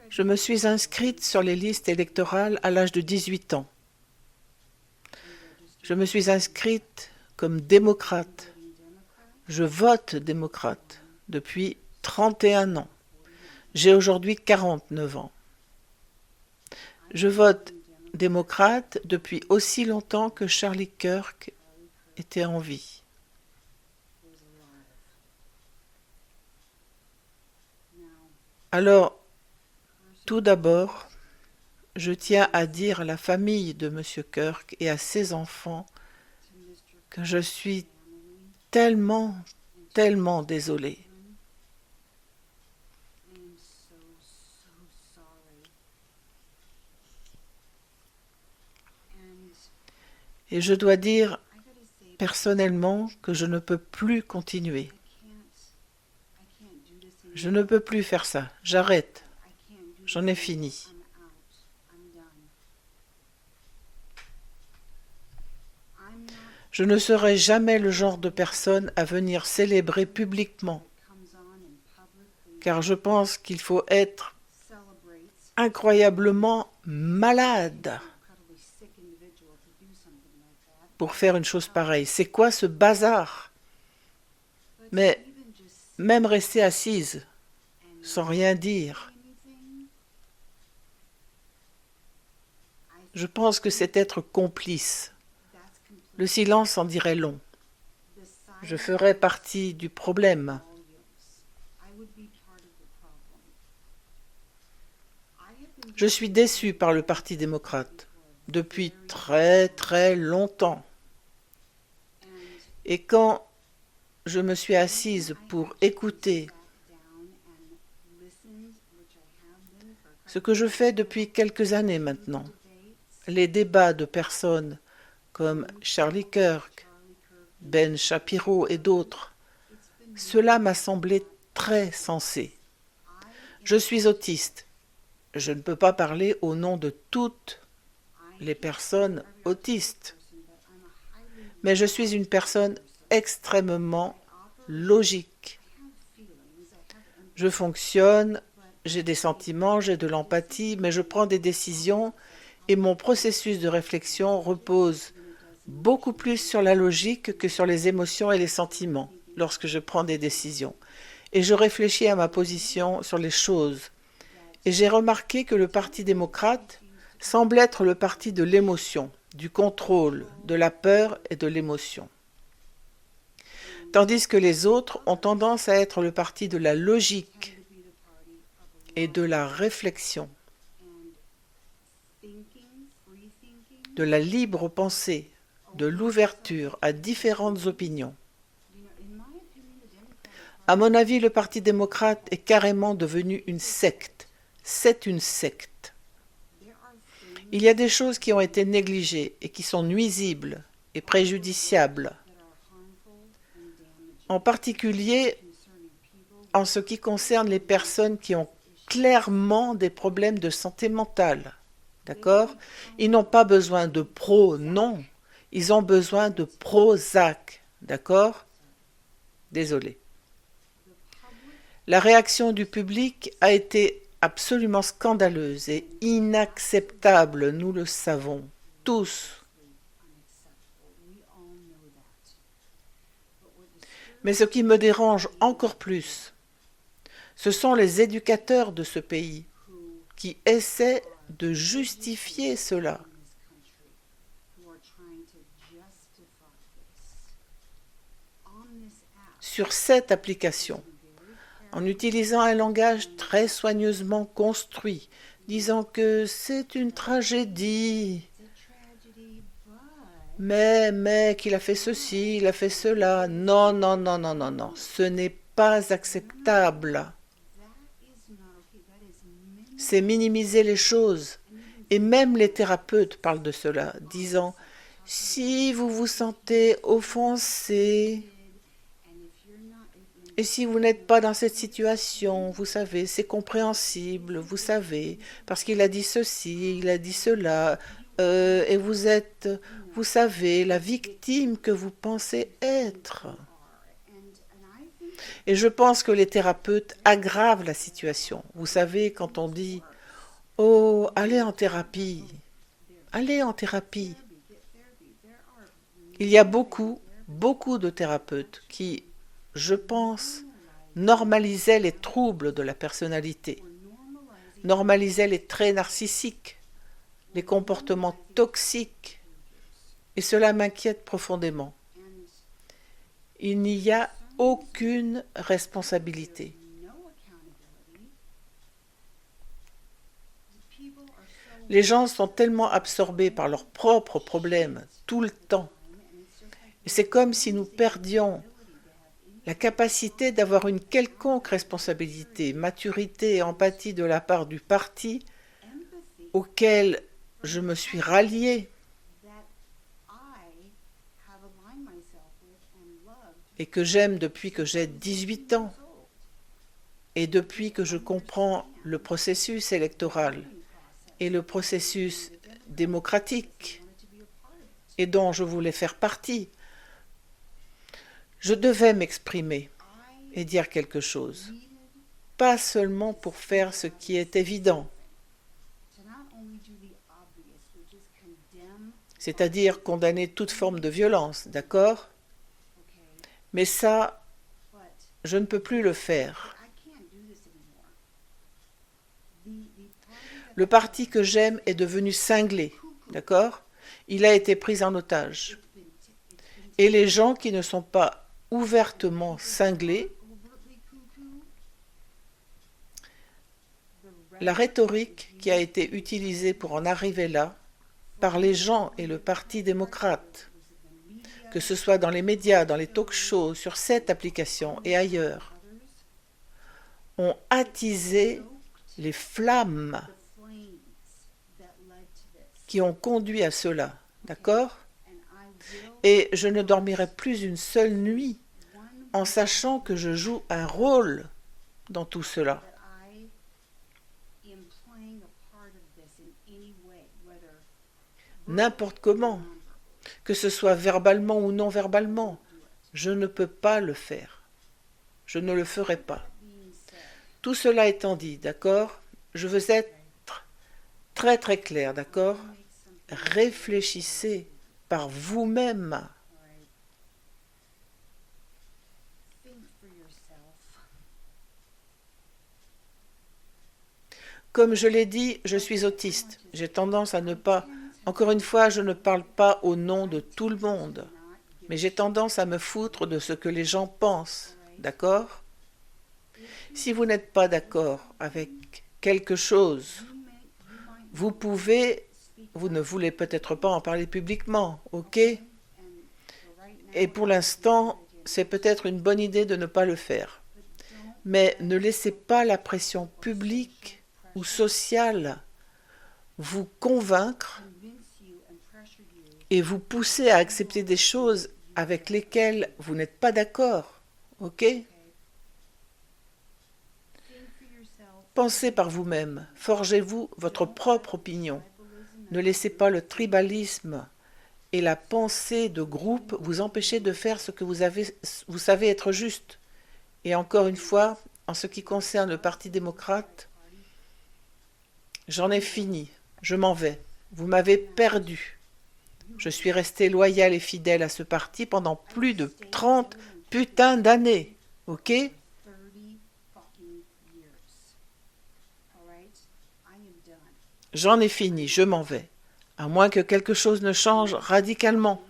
Je me suis inscrite sur les listes électorales à l'âge de 18 ans. Je me suis inscrite comme démocrate. Je vote démocrate depuis 31 ans. J'ai aujourd'hui 49 ans. Je vote démocrate depuis aussi longtemps que Charlie Kirk était en vie. Alors, tout d'abord, je tiens à dire à la famille de M. Kirk et à ses enfants que je suis tellement, tellement désolée. Et je dois dire personnellement que je ne peux plus continuer. Je ne peux plus faire ça. J'arrête. J'en ai fini. Je ne serai jamais le genre de personne à venir célébrer publiquement, car je pense qu'il faut être incroyablement malade pour faire une chose pareille. C'est quoi ce bazar? Mais même rester assise, sans rien dire, je pense que c'est être complice. Le silence en dirait long. Je ferais partie du problème. Je suis déçu par le Parti démocrate depuis très très longtemps. Et quand je me suis assise pour écouter ce que je fais depuis quelques années maintenant, les débats de personnes comme Charlie Kirk, Ben Shapiro et d'autres, cela m'a semblé très sensé. Je suis autiste. Je ne peux pas parler au nom de toutes les personnes autistes, mais je suis une personne extrêmement logique. Je fonctionne, j'ai des sentiments, j'ai de l'empathie, mais je prends des décisions et mon processus de réflexion repose beaucoup plus sur la logique que sur les émotions et les sentiments lorsque je prends des décisions. Et je réfléchis à ma position sur les choses. Et j'ai remarqué que le Parti démocrate semble être le parti de l'émotion, du contrôle, de la peur et de l'émotion. Tandis que les autres ont tendance à être le parti de la logique et de la réflexion, de la libre pensée, de l'ouverture à différentes opinions. À mon avis, le Parti démocrate est carrément devenu une secte. C'est une secte. Il y a des choses qui ont été négligées et qui sont nuisibles et préjudiciables. En particulier en ce qui concerne les personnes qui ont clairement des problèmes de santé mentale. D'accord? Ils n'ont pas besoin de non. Ils ont besoin de Prozac. D'accord? Désolé. La réaction du public a été absolument scandaleuse et inacceptable, nous le savons tous. Mais ce qui me dérange encore plus, ce sont les éducateurs de ce pays qui essaient de justifier cela. Sur cette application, en utilisant un langage très soigneusement construit, disant que c'est une tragédie, mais qu'il a fait ceci, il a fait cela. Non, non, non, non, non, non, ce n'est pas acceptable. C'est minimiser les choses. Et même les thérapeutes parlent de cela, disant « Si vous vous sentez offensé, et si vous n'êtes pas dans cette situation, vous savez, c'est compréhensible, vous savez, parce qu'il a dit ceci, il a dit cela, et vous êtes, vous savez, la victime que vous pensez être. » Et je pense que les thérapeutes aggravent la situation. Vous savez, quand on dit Oh, allez en thérapie. Allez en thérapie. Il y a beaucoup de thérapeutes qui, je pense, normalisaient les troubles de la personnalité, normalisaient les traits narcissiques, les comportements toxiques, et cela m'inquiète profondément. Il n'y a aucune responsabilité. Les gens sont tellement absorbés par leurs propres problèmes tout le temps. Et c'est comme si nous perdions la capacité d'avoir une quelconque responsabilité, maturité et empathie de la part du parti auquel je me suis rallié et que j'aime depuis que j'ai 18 ans et depuis que je comprends le processus électoral et le processus démocratique et dont je voulais faire partie. Je devais m'exprimer et dire quelque chose, pas seulement pour faire ce qui est évident, c'est-à-dire condamner toute forme de violence, d'accord? Mais ça, je ne peux plus le faire. Le parti que j'aime est devenu cinglé, d'accord? Il a été pris en otage. Et les gens qui ne sont pas ouvertement cinglés, la rhétorique qui a été utilisée pour en arriver là, par les gens et le Parti démocrate, que ce soit dans les médias, dans les talk-shows, sur cette application et ailleurs, ont attisé les flammes qui ont conduit à cela, d'accord? Et je ne dormirai plus une seule nuit en sachant que je joue un rôle dans tout cela. N'importe comment, que ce soit verbalement ou non verbalement, je ne peux pas le faire. Je ne le ferai pas. Tout cela étant dit, d'accord? Je veux être très très clair, d'accord? Réfléchissez par vous-même. Comme je l'ai dit, je suis autiste. J'ai tendance à ne pas... Encore une fois, je ne parle pas au nom de tout le monde, mais j'ai tendance à me foutre de ce que les gens pensent, d'accord? Si vous n'êtes pas d'accord avec quelque chose, vous ne voulez peut-être pas en parler publiquement, ok? Et pour l'instant, c'est peut-être une bonne idée de ne pas le faire. Mais ne laissez pas la pression publique ou sociale vous convaincre et vous pousser à accepter des choses avec lesquelles vous n'êtes pas d'accord, ok? Pensez par vous-même, forgez-vous votre propre opinion. Ne laissez pas le tribalisme et la pensée de groupe vous empêcher de faire ce que vous savez être juste. Et encore une fois, en ce qui concerne le Parti démocrate, j'en ai fini, je m'en vais. Vous m'avez perdu. Je suis resté loyal et fidèle à ce parti pendant plus de 30 putains d'années, ok? J'en ai fini, je m'en vais. À moins que quelque chose ne change radicalement.